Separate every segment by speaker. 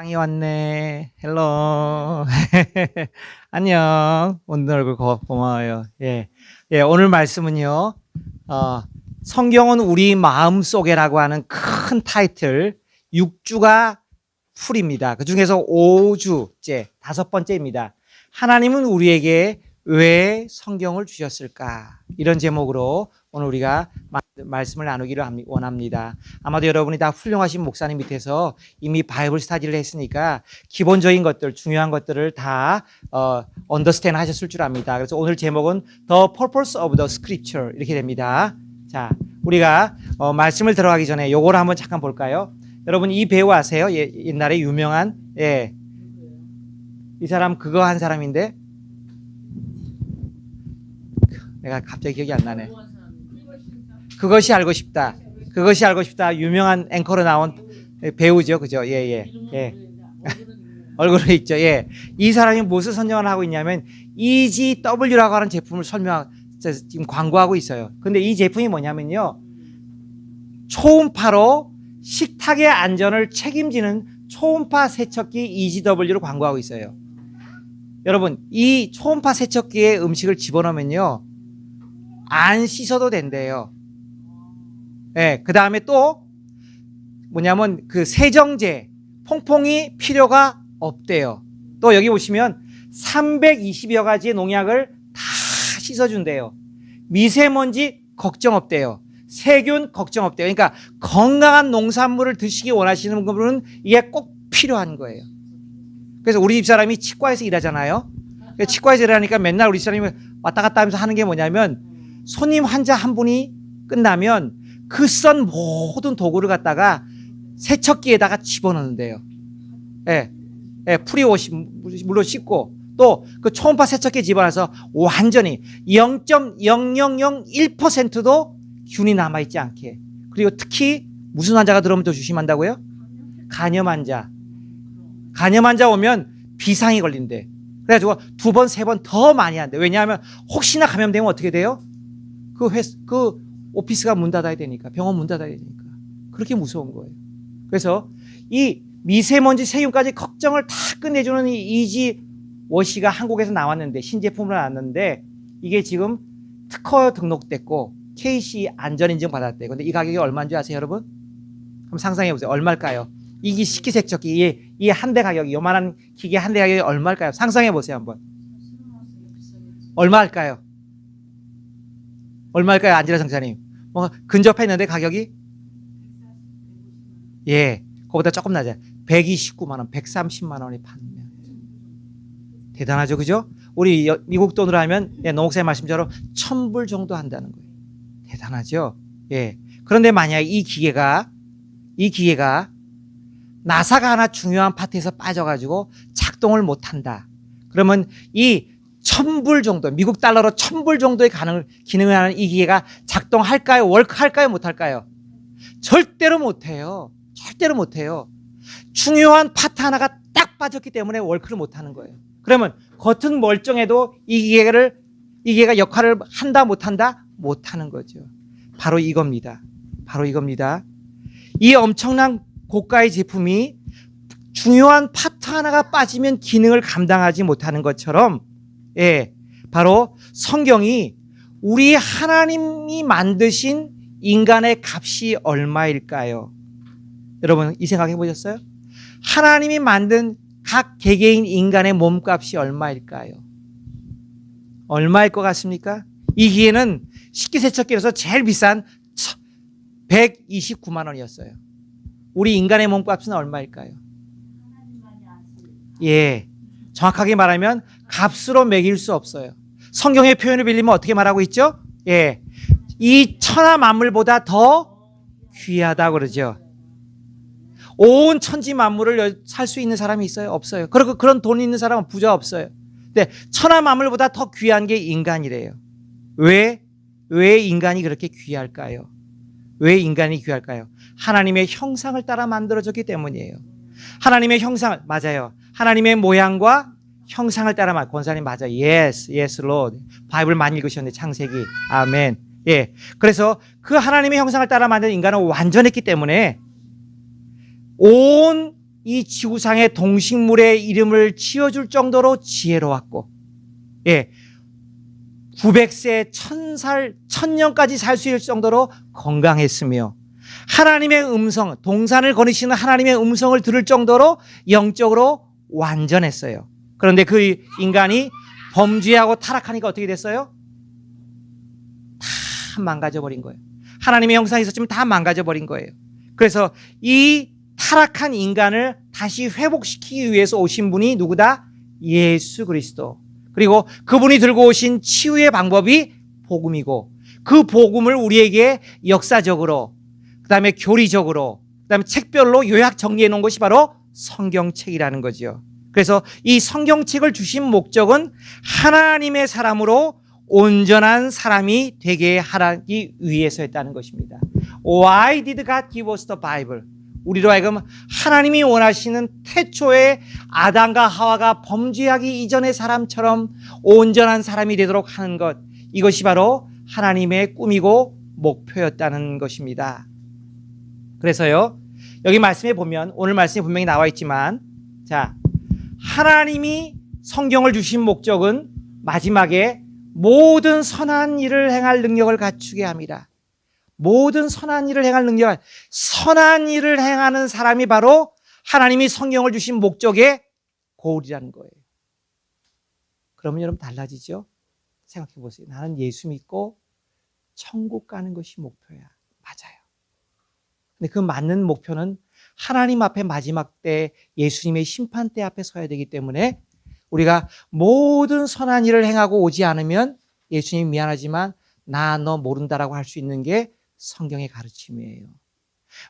Speaker 1: 빵이 왔네. 헬로. 안녕. 오늘 얼굴 고마워요. 예. 예, 오늘 말씀은요. 성경은 우리 마음 속에라고 하는 큰 타이틀 6주가 풀입니다. 그 중에서 5주째, 5번째입니다. 하나님은 우리에게 왜 성경을 주셨을까? 이런 제목으로 오늘 우리가 말씀을 나누기를 원합니다. 아마도 여러분이 다 훌륭하신 목사님 밑에서 이미 바이블 스타디를 했으니까 기본적인 것들, 중요한 것들을 다 언더스탠드 하셨을 줄 압니다. 그래서 오늘 제목은 The Purpose of the Scripture 이렇게 됩니다. 자, 우리가 말씀을 들어가기 전에 요거를 한번 잠깐 볼까요? 여러분 이 배우 아세요? 옛날에 유명한 이 사람 그거 한 사람인데 내가 갑자기 기억이 안 나네. 그것이 알고 싶다. 그것이 알고 싶다. 유명한 앵커로 나온 배우죠. 그죠? 예. 얼굴에 있죠. 예. 이 사람이 무슨 선정을 하고 있냐면 EGW라고 하는 제품을 지금 광고하고 있어요. 근데 이 제품이 뭐냐면요. 초음파로 식탁의 안전을 책임지는 초음파 세척기 EGW를 광고하고 있어요. 여러분, 이 초음파 세척기에 음식을 집어넣으면요. 안 씻어도 된대요. 예, 그 다음에 또 뭐냐면 그 세정제, 퐁퐁이 필요가 없대요. 또 여기 보시면 320여 가지의 농약을 다 씻어준대요. 미세먼지 걱정 없대요. 세균 걱정 없대요. 그러니까 건강한 농산물을 드시기 원하시는 분은 이게 꼭 필요한 거예요. 그래서 우리 집사람이 치과에서 일하잖아요. 치과에서 일하니까 맨날 우리 집사람이 왔다 갔다 하면서 하는 게 뭐냐면 손님 환자 한 분이 끝나면 그 쓴 모든 도구를 갖다가 세척기에다가 집어넣는데요. 예, 프리워시 물로 씻고 또 그 초음파 세척기에 집어넣어서 완전히 0.0001%도 균이 남아있지 않게. 그리고 특히 무슨 환자가 들어오면 더 조심한다고요? 간염 환자. 간염 환자 오면 비상이 걸린대. 그래가지고 2번, 3번 더 많이 한대. 왜냐하면 혹시나 감염되면 어떻게 돼요? 그 오피스가 문 닫아야 되니까, 병원 문 닫아야 되니까. 그렇게 무서운 거예요. 그래서 이 미세먼지 세균까지 걱정을 다 끝내주는 이 이지 워시가 한국에서 나왔는데, 신제품으로 나왔는데, 이게 지금 특허 등록됐고, KC 안전인증 받았대요. 근데 이 가격이 얼마인지 아세요, 여러분? 한번 상상해 보세요. 얼마일까요? 이 식기세척기, 이 한 대 가격이, 요만한 기계 한 대 가격이 얼마일까요? 상상해 보세요, 한번. 얼마일까요? 얼마일까요, 안지라 성사님? 뭐 근접했는데 가격이? 예, 그거보다 조금 낮아요. 129만 원, 130만 원이 판매합니다. 대단하죠, 그죠? 우리 미국 돈으로 하면 노목사님 말씀처럼 1,000불 정도 한다는 거예요. 대단하죠? 예. 그런데 만약 이 기계가 나사가 하나 중요한 파트에서 빠져가지고 작동을 못한다. 그러면 이 1,000불 정도, 미국 달러로 1,000불 정도의 기능을 하는 이 기계가 작동할까요? 월크할까요? 못할까요? 절대로 못해요. 절대로 못해요. 중요한 파트 하나가 딱 빠졌기 때문에 월크를 못하는 거예요. 그러면 겉은 멀쩡해도 이 기계가 역할을 한다 못한다? 못하는 거죠. 바로 이겁니다. 이 엄청난 고가의 제품이 중요한 파트 하나가 빠지면 기능을 감당하지 못하는 것처럼 바로 성경이 우리 하나님이 만드신 인간의 값이 얼마일까요? 여러분 이 생각 해보셨어요? 하나님이 만든 각 개개인 인간의 몸값이 얼마일까요? 얼마일 것 같습니까? 이 기계는 식기세척기로서 제일 비싼 129만 원이었어요. 우리 인간의 몸값은 얼마일까요? 예, 정확하게 말하면 값으로 매길 수 없어요. 성경의 표현을 빌리면 어떻게 말하고 있죠? 예, 이 천하 만물보다 더 귀하다 그러죠. 온 천지 만물을 살 수 있는 사람이 있어요? 없어요. 그리고 그런 돈 있는 사람은 부자 없어요. 근데 천하 만물보다 더 귀한 게 인간이래요. 왜 인간이 그렇게 귀할까요? 왜 인간이 귀할까요? 하나님의 형상을 따라 만들어졌기 때문이에요. 하나님의 형상을, 맞아요. 하나님의 모양과 형상을 따라 권사님 맞아요. Yes, Lord. 바이블 많이 읽으셨네, 창세기. 아멘. 예. 그래서 그 하나님의 형상을 따라 만든 인간은 완전했기 때문에 온 이 지구상의 동식물의 이름을 지어줄 정도로 지혜로웠고, 900세, 1000살, 1000년까지 살 수 있을 정도로 건강했으며, 하나님의 음성, 동산을 거니시는 하나님의 음성을 들을 정도로 영적으로 완전했어요. 그런데 그 인간이 범죄하고 타락하니까 어떻게 됐어요? 다 망가져버린 거예요. 하나님의 형상이 있었지만 다 망가져버린 거예요. 그래서 이 타락한 인간을 다시 회복시키기 위해서 오신 분이 누구다? 예수 그리스도. 그리고 그분이 들고 오신 치유의 방법이 복음이고, 그 복음을 우리에게 역사적으로, 그 다음에 교리적으로, 그 다음에 책별로 요약 정리해 놓은 것이 바로 성경책이라는 거죠. 그래서 이 성경책을 주신 목적은 하나님의 사람으로 온전한 사람이 되게 하기 위해서였다는 것입니다. Why did God give us the Bible? 우리로 하여금 하나님이 원하시는 태초의 아담과 하와가 범죄하기 이전의 사람처럼 온전한 사람이 되도록 하는 것, 이것이 바로 하나님의 꿈이고 목표였다는 것입니다. 그래서요, 여기 말씀에 보면, 오늘 말씀에 분명히 나와 있지만, 자, 하나님이 성경을 주신 목적은 마지막에 모든 선한 일을 행할 능력을 갖추게 합니다. 모든 선한 일을 행할 능력, 선한 일을 행하는 사람이 바로 하나님이 성경을 주신 목적의 고울이라는 거예요. 그러면 여러분 달라지죠? 생각해 보세요. 나는 예수 믿고 천국 가는 것이 목표야. 맞아요. 근데 그 맞는 목표는 하나님 앞에 마지막 때 예수님의 심판대 앞에 서야 되기 때문에 우리가 모든 선한 일을 행하고 오지 않으면 예수님 미안하지만 나 너 모른다라고 할 수 있는 게 성경의 가르침이에요.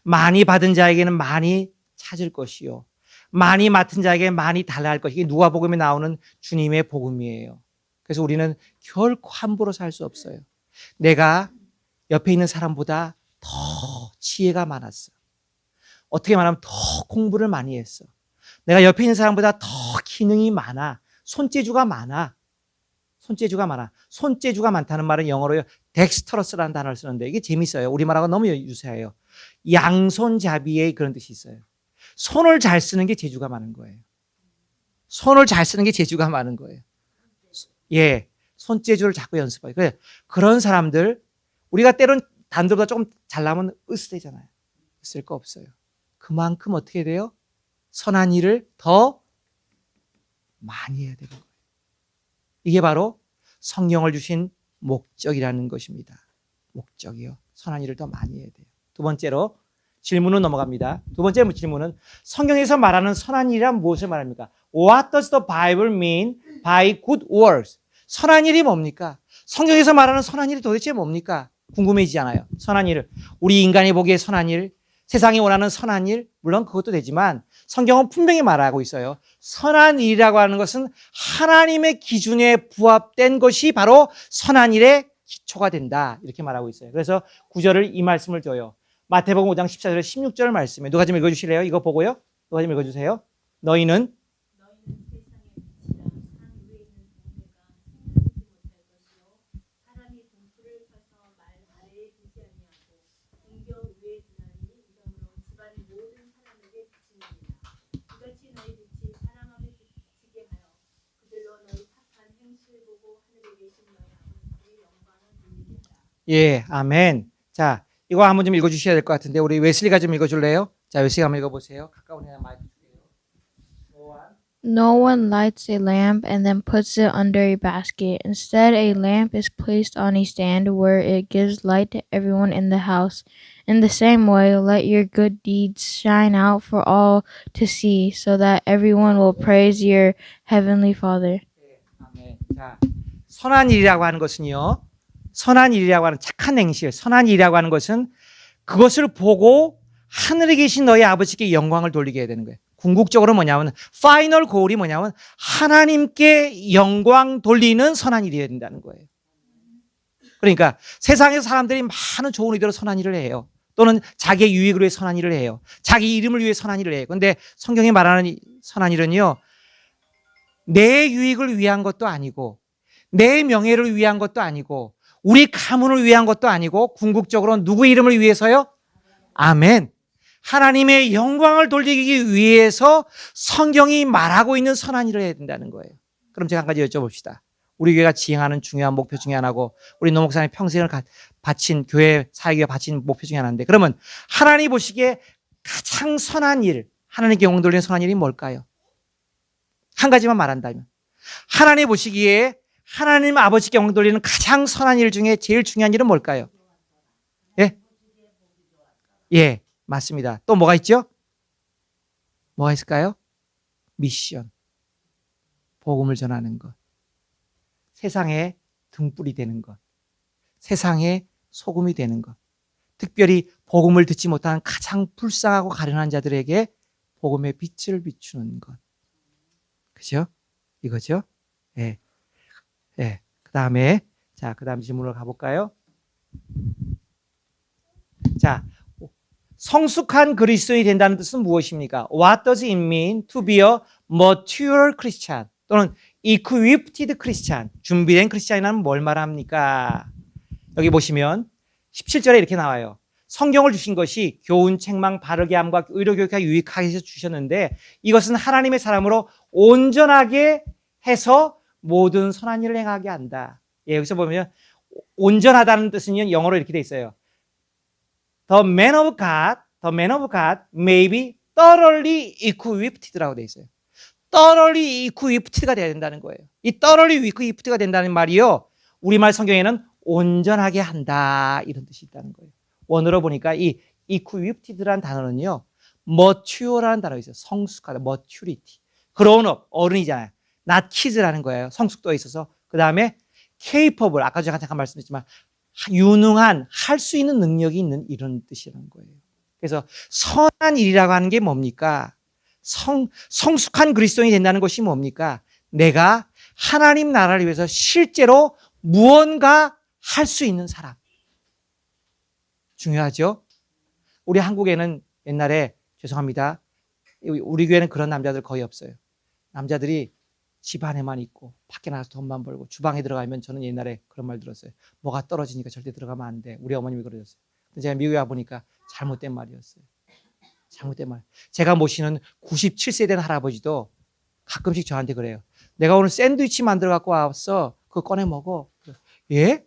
Speaker 1: 많이 받은 자에게는 많이 찾을 것이요, 많이 맡은 자에게 많이 달라 할 것이, 이게 누가복음에 나오는 주님의 복음이에요. 그래서 우리는 결코 함부로 살 수 없어요. 내가 옆에 있는 사람보다 더 지혜가 많았어. 어떻게 말하면 더 공부를 많이 했어. 내가 옆에 있는 사람보다 더 기능이 많아. 손재주가 많아. 손재주가 많다는 말은 영어로요, 덱스터러스라는 단어를 쓰는데 이게 재밌어요. 우리말하고 너무 유사해요. 양손잡이의 그런 뜻이 있어요. 손을 잘 쓰는 게 재주가 많은 거예요. 손을 잘 쓰는 게 재주가 많은 거예요. 손재주를 자꾸 연습해요. 그런 사람들, 우리가 때론 단들보다 조금 잘나면 으스대잖아요. 쓸 거 없어요. 그만큼 어떻게 돼요? 선한 일을 더 많이 해야 되는 거예요. 이게 바로 성경을 주신 목적이라는 것입니다. 목적이요. 선한 일을 더 많이 해야 돼요. 두 번째로 질문으로 넘어갑니다. 두 번째 질문은 성경에서 말하는 선한 일이란 무엇을 말합니까? What does the Bible mean by good works? 선한 일이 뭡니까? 성경에서 말하는 선한 일이 도대체 뭡니까? 궁금해지잖아요. 선한 일을, 우리 인간이 보기에 선한 일, 세상이 원하는 선한 일, 물론 그것도 되지만 성경은 분명히 말하고 있어요. 선한 일이라고 하는 것은 하나님의 기준에 부합된 것이 바로 선한 일의 기초가 된다, 이렇게 말하고 있어요. 그래서 구절을, 이 말씀을 줘요. 마태복음 5장 14절 16절 말씀에 누가 좀 읽어주실래요? 이거 보고요. 누가 좀 읽어주세요. 너희는 아멘. 자, 이거 한번 좀 읽어주셔야 될 것 같은데 우리 웨슬리가 좀 읽어줄래요? 자, 웨슬리가 한번 읽어보세요. 가까운 데 마이크 주세요.
Speaker 2: No one lights a lamp and then puts it under a basket. Instead, a lamp is placed on a stand where it gives light to everyone in the house. In the same way, let your good deeds shine out for all to see, so that everyone will praise your heavenly Father.
Speaker 1: 아멘. 자, 선한 일이라고 하는 것은요, 선한 일이라고 하는 착한 행실, 선한 일이라고 하는 것은 그것을 보고 하늘에 계신 너희 아버지께 영광을 돌리게 해야 되는 거예요. 궁극적으로 뭐냐면, 파이널 고울이 뭐냐면 하나님께 영광 돌리는 선한 일이 해야 된다는 거예요. 그러니까 세상에서 사람들이 많은 좋은 의도로 선한 일을 해요. 또는 자기의 유익을 위해 선한 일을 해요. 자기 이름을 위해 선한 일을 해요. 그런데 성경이 말하는 선한 일은요, 내 유익을 위한 것도 아니고, 내 명예를 위한 것도 아니고, 우리 가문을 위한 것도 아니고, 궁극적으로 누구 이름을 위해서요? 아멘. 하나님의 영광을 돌리기 위해서 성경이 말하고 있는 선한 일을 해야 된다는 거예요. 그럼 제가 한 가지 여쭤봅시다. 우리 교회가 지향하는 중요한 목표 중에 하나고 우리 노 목사님 평생을 바친 교회 사역에 바친 목표 중에 하나인데, 그러면 하나님 보시기에 가장 선한 일, 하나님께 영광 돌리는 선한 일이 뭘까요? 한 가지만 말한다면 하나님 보시기에 하나님 아버지께 영광 돌리는 가장 선한 일 중에 제일 중요한 일은 뭘까요? 예? 예, 맞습니다. 또 뭐가 있죠? 뭐가 있을까요? 미션. 복음을 전하는 것. 세상에 등불이 되는 것. 세상에 소금이 되는 것. 특별히 복음을 듣지 못하는 가장 불쌍하고 가련한 자들에게 복음의 빛을 비추는 것. 그죠? 이거죠? 예. 예. 그 다음에, 자, 그 다음 질문으로 가볼까요? 자, 성숙한 그리스도인이 된다는 뜻은 무엇입니까? What does it mean to be a mature Christian? 또는 equipped Christian, 준비된 크리스찬이라면 뭘 말합니까? 여기 보시면 17절에 이렇게 나와요. 성경을 주신 것이 교훈, 책망, 바르게 함과 의로 교육하기 유익하게 해서 주셨는데 이것은 하나님의 사람으로 온전하게 해서 모든 선한 일을 행하게 한다. 예, 여기서 보면 온전하다는 뜻은 영어로 이렇게 돼 있어요. The man of God may be thoroughly equipped라고 돼 있어요. thoroughly equipped가 돼야 된다는 거예요. 이 thoroughly equipped가 된다는 말이요, 우리말 성경에는 온전하게 한다 이런 뜻이 있다는 거예요. 원어로 보니까 이 equipped라는 단어는요, mature라는 단어가 있어요. 성숙하다, maturity. grown up, 어른이잖아요. not kids라는 거예요. 성숙도에 있어서. 그 다음에 capable, 아까 제가 잠깐 말씀드렸지만 유능한, 할 수 있는 능력이 있는 이런 뜻이라는 거예요. 그래서 선한 일이라고 하는 게 뭡니까? 성숙한 그리스도인이 된다는 것이 뭡니까? 내가 하나님 나라를 위해서 실제로 무언가 할 수 있는 사람. 중요하죠? 우리 한국에는 옛날에, 죄송합니다, 우리 교회는 그런 남자들 거의 없어요. 남자들이 집 안에만 있고 밖에 나가서 돈만 벌고 주방에 들어가면, 저는 옛날에 그런 말 들었어요. 뭐가 떨어지니까 절대 들어가면 안 돼. 우리 어머님이 그러셨어요. 근데 제가 미국에 와보니까 잘못된 말이었어요. 잘못된 말. 제가 모시는 97세 된 할아버지도 가끔씩 저한테 그래요. 내가 오늘 샌드위치 만들어 갖고 왔어. 그거 꺼내 먹어. 예?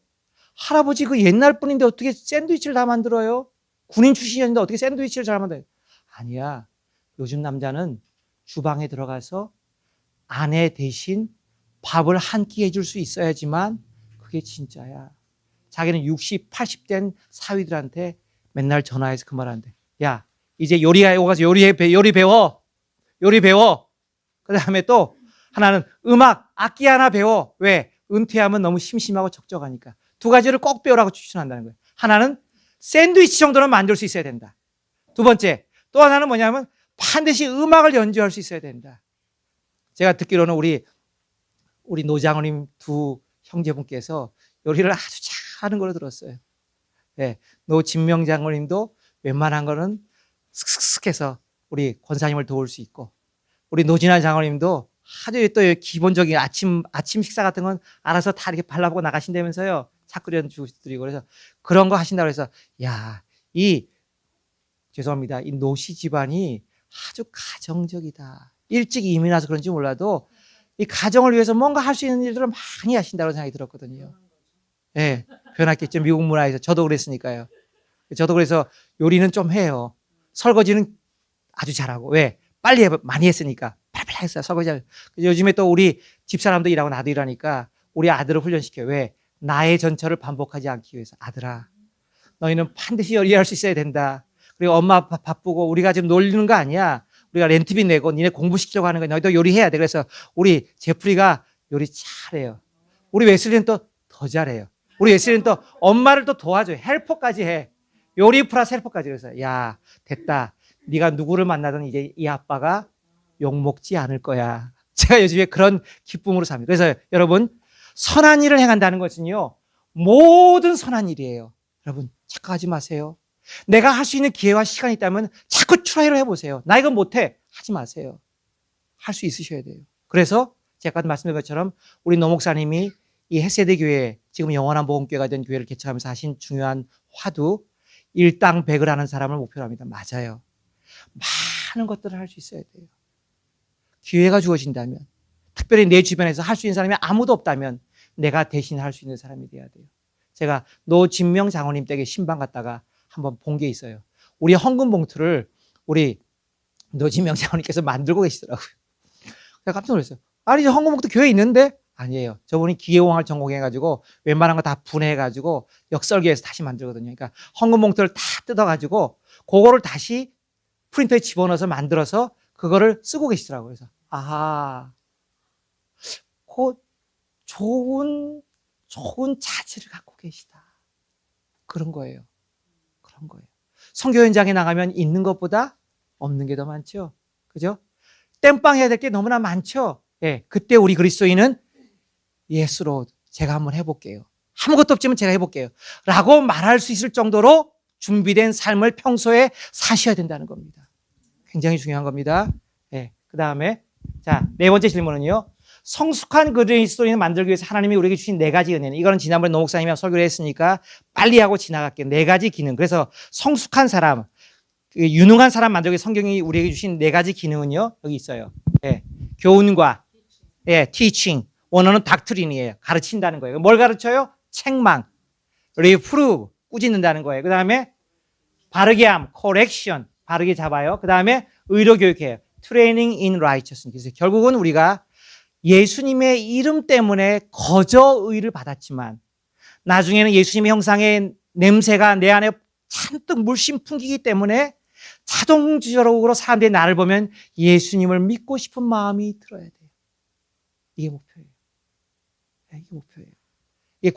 Speaker 1: 할아버지 그 옛날 분인데 어떻게 샌드위치를 다 만들어요? 군인 출신이었는데 어떻게 샌드위치를 잘 만들어요? 아니야. 요즘 남자는 주방에 들어가서 아내 대신 밥을 한 끼 해줄 수 있어야지만 그게 진짜야. 자기는 60, 80 된 사위들한테 맨날 전화해서 그 말 한대. 야, 이제 요리하에 가서 요리 배워. 요리 배워. 그 다음에 또 하나는 음악, 악기 하나 배워. 왜? 은퇴하면 너무 심심하고 적적하니까. 두 가지를 꼭 배우라고 추천한다는 거예요. 하나는 샌드위치 정도는 만들 수 있어야 된다. 두 번째, 또 하나는 뭐냐면 반드시 음악을 연주할 수 있어야 된다. 제가 듣기로는 우리 노장님 두 형제분께서 요리를 아주 잘하는 걸로 들었어요. 네, 노 진명 장로님도 웬만한 거는 슥슥슥 해서 우리 권사님을 도울 수 있고, 우리 노진아 장로님도 아주 또 기본적인 아침 식사 같은 건 알아서 다 이렇게 발라보고 나가신다면서요. 차끓여 주시드리고. 그래서 그런 거 하신다고 해서, 야, 죄송합니다, 이 노씨 집안이 아주 가정적이다. 일찍 이민 와서 그런지 몰라도 이 가정을 위해서 뭔가 할 수 있는 일들을 많이 하신다고 생각이 들었거든요. 예, 네, 변했겠죠. 미국 문화에서. 저도 그랬으니까요. 저도 그래서 요리는 좀 해요. 설거지는 아주 잘하고. 왜? 빨리 많이 했으니까. 빨리 했어요. 설거지. 요즘에 또 우리 집사람도 일하고 나도 일하니까 우리 아들을 훈련시켜요. 왜? 나의 전철을 반복하지 않기 위해서. 아들아, 너희는 반드시 요리할 수 있어야 된다. 그리고 엄마 아빠 바쁘고 우리가 지금 놀리는 거 아니야. 우리가 렌트비 내고 니네 공부시키려고 하는 거야. 너희도 요리해야 돼. 그래서 우리 제프리가 요리 잘해요. 우리 웨슬리는 또 더 잘해요. 우리 웨슬리는 또 엄마를 또 도와줘요. 헬퍼까지 해. 요리 플러스 헬퍼까지. 그래서 야, 됐다. 네가 누구를 만나든 이제 이 아빠가 욕먹지 않을 거야. 제가 요즘에 그런 기쁨으로 삽니다. 그래서 여러분, 선한 일을 행한다는 것은요, 모든 선한 일이에요. 여러분, 착각하지 마세요. 내가 할 수 있는 기회와 시간이 있다면 자꾸 트라이를 해보세요. 나 이건 못해. 하지 마세요. 할 수 있으셔야 돼요. 그래서 제가 아까 말씀드린 것처럼 우리 노 목사님이 이 햇세대 교회, 지금 영원한 복음교회가 된 교회를 개척하면서 하신 중요한 화두, 일당백을 하는 사람을 목표로 합니다. 맞아요. 많은 것들을 할 수 있어야 돼요. 기회가 주어진다면, 특별히 내 주변에서 할 수 있는 사람이 아무도 없다면 내가 대신 할 수 있는 사람이 돼야 돼요. 제가 노진명 장로님 댁에 신방 갔다가 한번 본 게 있어요. 우리 헌금 봉투를 우리 노진명 장로님께서 만들고 계시더라고요. 제가 깜짝 놀랐어요. 아니, 저 헌금 봉투 교회에 있는데? 아니에요. 저분이 기계공학을 전공해가지고 웬만한 거 다 분해해가지고 역설계해서 다시 만들거든요. 그러니까 헌금 봉투를 다 뜯어가지고 그거를 다시 프린터에 집어넣어서 만들어서 그거를 쓰고 계시더라고요. 그래서 아하, 그 좋은 자질을 갖고 계시다. 그런 거예요. 그런 거예요. 선교 현장에 나가면 있는 것보다 없는 게 더 많죠. 그죠? 땜빵 해야 될 게 너무나 많죠. 예, 그때 우리 그리스도인은 예수로 제가 한번 해볼게요. 아무것도 없지만 제가 해볼게요. 라고 말할 수 있을 정도로 준비된 삶을 평소에 사셔야 된다는 겁니다. 굉장히 중요한 겁니다. 예, 그 다음에 자, 네 번째 질문은요. 성숙한 그리스도인을 만들기 위해서 하나님이 우리에게 주신 네 가지 은혜는, 이거는 지난번에 노 목사님이 설교를 했으니까 빨리 하고 지나갈게요. 네 가지 기능. 그래서 성숙한 사람, 유능한 사람 만들기 위해 성경이 우리에게 주신 네 가지 기능은요, 여기 있어요. 예, 교훈과 teaching. 원어는 닥트린이에요. 가르친다는 거예요. 뭘 가르쳐요? 책망, reprove, 꾸짖는다는 거예요. 그 다음에 바르게 함, correction, 바르게 잡아요. 그 다음에 의로 교육해요. training in righteousness. 그래서 결국은 우리가 예수님의 이름 때문에 거저 의를 받았지만 나중에는 예수님의 형상의 냄새가 내 안에 잔뜩 물씬 풍기기 때문에 자동적으로 사람들이 나를 보면 예수님을 믿고 싶은 마음이 들어야 돼요. 이게 목표예요. 이게 목표예요. 이게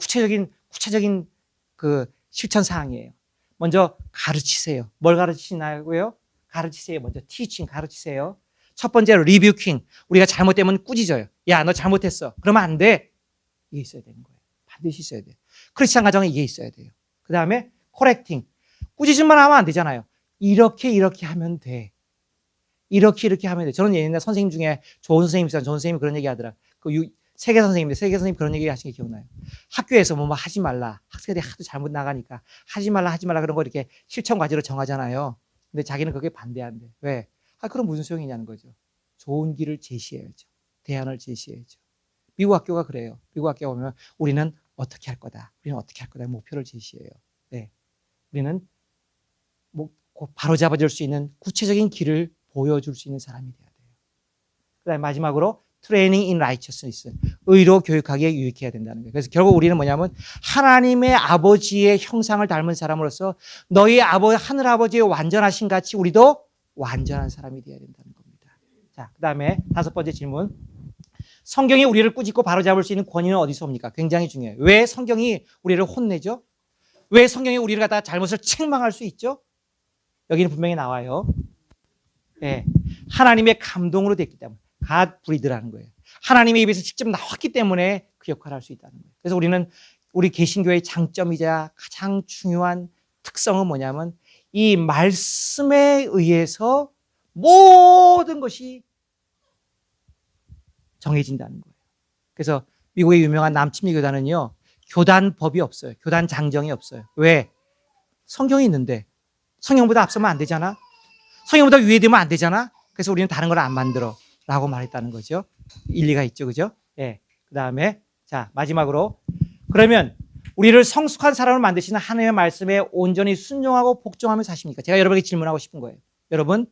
Speaker 1: 구체적인 그 실천 사항이에요. 먼저 가르치세요. 뭘 가르치나고요? 가르치세요. 먼저 teaching 가르치세요. 첫 번째 rebuking. 우리가 잘못되면 꾸짖어요. 야, 너 잘못했어. 그러면 안 돼. 이게 있어야 되는 거예요. 반드시 있어야 돼요. 크리스찬 가정에 이게 있어야 돼요. 그 다음에 correcting. 꾸짖음만 하면 안 되잖아요. 이렇게 하면 돼. 이렇게 하면 돼. 저는 옛날에 선생님 중에 좋은 선생님 있어요. 좋은 선생님이 그런 얘기 하더라. 세계 선생님 그런 얘기 하신 게 기억나요. 학교에서 뭐 하지 말라. 학생들이 하도 잘못 나가니까 하지 말라 그런 거 이렇게 실천 과제로 정하잖아요. 근데 자기는 그게 반대한대. 왜? 그럼 무슨 소용이냐는 거죠. 좋은 길을 제시해야죠. 대안을 제시해야죠. 미국 학교가 그래요. 미국 학교 보면 우리는 어떻게 할 거다. 우리는 어떻게 할 거다. 목표를 제시해요. 네. 우리는 바로 잡아줄 수 있는 구체적인 길을 보여줄 수 있는 사람이 돼야 돼요. 그 다음에 마지막으로 training in righteousness. 의로 교육하기에 유익해야 된다는 거예요. 그래서 결국 우리는 뭐냐면 하나님의 아버지의 형상을 닮은 사람으로서 너희 하늘 아버지의 완전하신 같이 우리도 완전한 사람이 되어야 된다는 겁니다. 자, 그 다음에 다섯 번째 질문. 성경이 우리를 꾸짖고 바로잡을 수 있는 권위는 어디서 옵니까? 굉장히 중요해요. 왜 성경이 우리를 혼내죠? 왜 성경이 우리를 갖다가 잘못을 책망할 수 있죠? 여기는 분명히 나와요. 네. 하나님의 감동으로 됐기 때문에. God breathed라는 거예요. 하나님의 입에서 직접 나왔기 때문에 그 역할을 할 수 있다는 거예요. 그래서 우리는 우리 개신교의 장점이자 가장 중요한 특성은 뭐냐면 이 말씀에 의해서 모든 것이 정해진다는 거예요. 그래서 미국의 유명한 남침리 교단은요, 교단법이 없어요. 교단 장정이 없어요. 왜? 성경이 있는데 성경보다 앞서면 안 되잖아. 성경보다 위에 되면 안 되잖아. 그래서 우리는 다른 걸 안 만들어 라고 말했다는 거죠. 일리가 있죠. 그죠? 예. 그 다음에 자, 마지막으로 그러면 우리를 성숙한 사람을 만드시는 하나님의 말씀에 온전히 순종하고 복종하며 사십니까? 제가 여러분에게 질문하고 싶은 거예요. 여러분,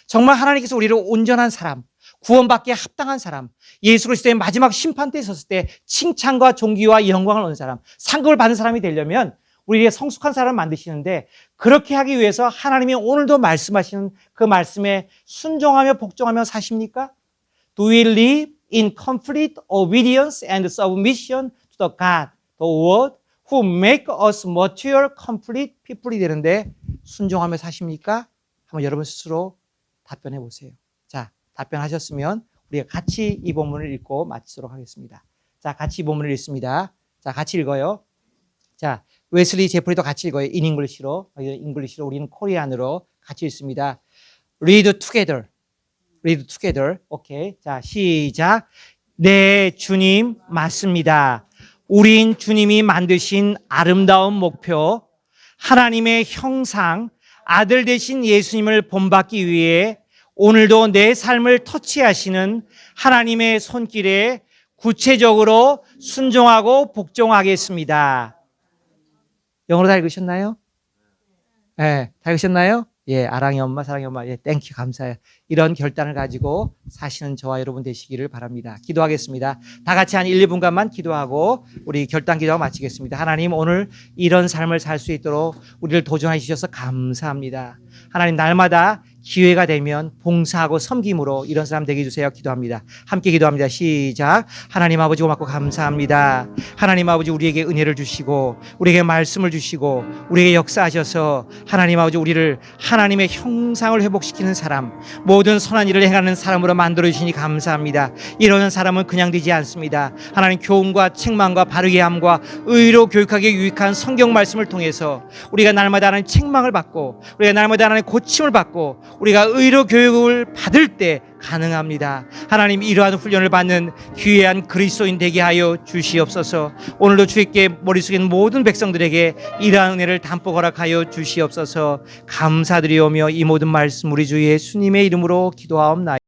Speaker 1: 정말 하나님께서 우리를 온전한 사람, 구원받기에 합당한 사람, 예수 그리스도의 마지막 심판대에 섰을 때 칭찬과 존귀와 영광을 얻는 사람, 상급을 받는 사람이 되려면 우리의 성숙한 사람을 만드시는데 그렇게 하기 위해서 하나님이 오늘도 말씀하시는 그 말씀에 순종하며 복종하며 사십니까? Do we live in complete obedience and submission to the God, the Word, who make us mature, complete people이 되는데 순종하며 사십니까? 한번 여러분 스스로 답변해 보세요. 자, 답변하셨으면 우리가 같이 이 본문을 읽고 마치도록 하겠습니다. 자, 같이 이 본문을 읽습니다. 자, 같이 읽어요. 자, 웨슬리 제프리도 같이 읽어요. In English로. 우리는 코리안으로 같이 읽습니다. Read together. Read together. 오케이. 자, 시작. 네, 주님 맞습니다. 우린 주님이 만드신 아름다운 목표, 하나님의 형상, 아들 되신 예수님을 본받기 위해 오늘도 내 삶을 터치하시는 하나님의 손길에 구체적으로 순종하고 복종하겠습니다. 영어로 다 읽으셨나요? 네, 다 읽으셨나요? 예, 아랑이 엄마, 사랑이 엄마, 예, 땡큐, 감사해요. 이런 결단을 가지고 사시는 저와 여러분 되시기를 바랍니다. 기도하겠습니다. 다 같이 한 1, 2분간만 기도하고 우리 결단 기도하고 마치겠습니다. 하나님, 오늘 이런 삶을 살 수 있도록 우리를 도전해 주셔서 감사합니다. 하나님, 날마다 기회가 되면 봉사하고 섬김으로 이런 사람 되게 해주세요. 기도합니다. 함께 기도합니다. 시작. 하나님 아버지 고맙고 감사합니다. 하나님 아버지 우리에게 은혜를 주시고 우리에게 말씀을 주시고 우리에게 역사하셔서 하나님 아버지 우리를 하나님의 형상을 회복시키는 사람, 모든 선한 일을 행하는 사람으로 만들어주시니 감사합니다. 이러는 사람은 그냥 되지 않습니다. 하나님 교훈과 책망과 바르게 함과 의로 교육하기에 유익한 성경 말씀을 통해서 우리가 날마다 하나님 책망을 받고 우리가 날마다 하나님 고침을 받고 우리가 의로 교육을 받을 때 가능합니다. 하나님, 이러한 훈련을 받는 귀한 그리스도인 되게 하여 주시옵소서. 오늘도 주님께 머릿속에 있는 모든 백성들에게 이러한 은혜를 담보 허락하여 주시옵소서. 감사드리오며 이 모든 말씀 우리 주 예수님의 이름으로 기도하옵나이다.